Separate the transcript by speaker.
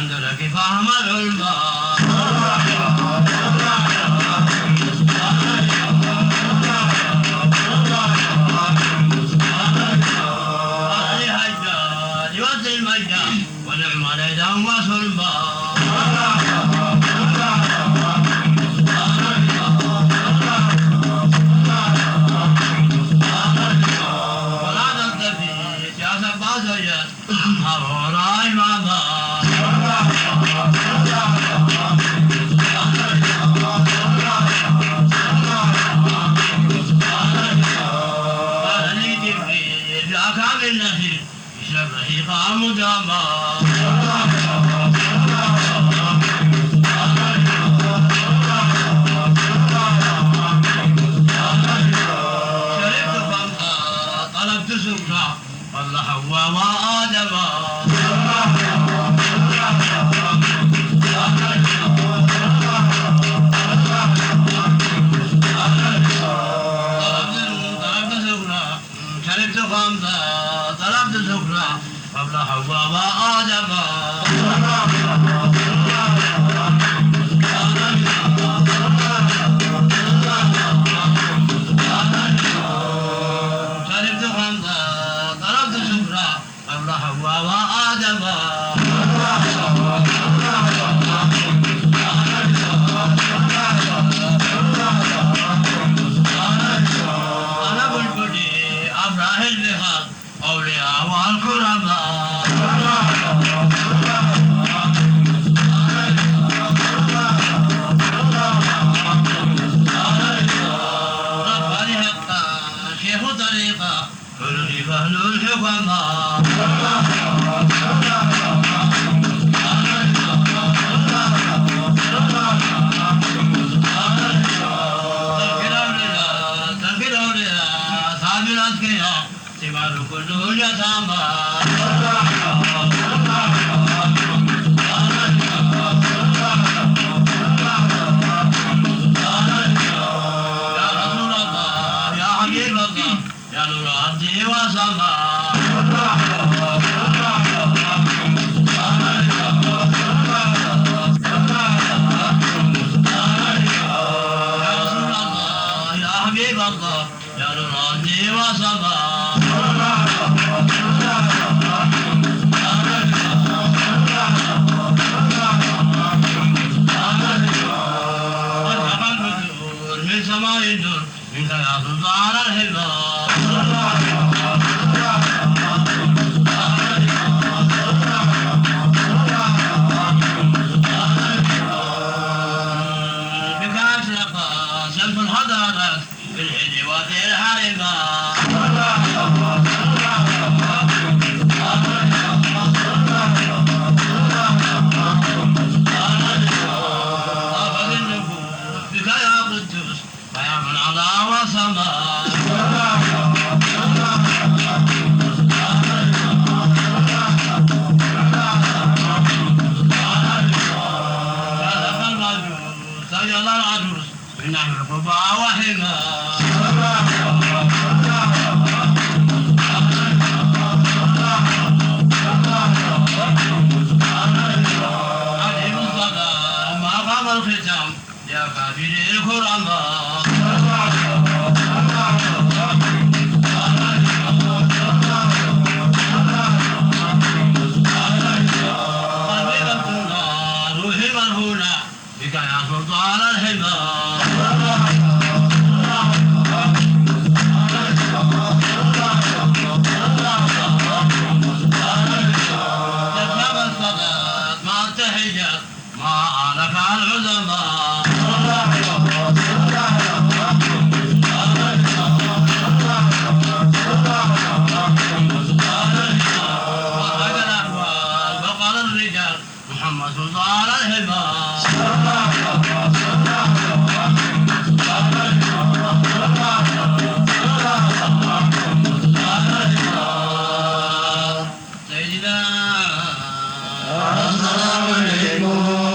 Speaker 1: الحمد لك فهم العلماء ونعم عليهم وسلما ولا تنتفي سياسة بازية هؤلاء إماما قال لي جبريل في أكام النخيل اشرب رحيقا مداما سكرا والله حواء وآدم شربت خمسة طلبت سكرا قبل حواء وآدم حواء وآدم أنا بلبلي أفراح البحار أولياء والكرماء رباني حقا شيخ طريقة كل فهل الحكماء سمار كل اليتامى يا رسول الله يا حبيب الله يا نور عبدي وسماء يا رسول الله يا حبيب الله يا نور عبدي وسماء من سماء الدر منك يا سلطان الحمار بك أشرق شمس الحضارات في الحج وفي الحرمات نحن القبى وحما عليم الصلاة ما قام الختام يا كافر الكرماء قلبي مفتونا روحي مرهونة بك يا سلطان الحمار محمد سلطان الحمار سيدنا السلام عليكم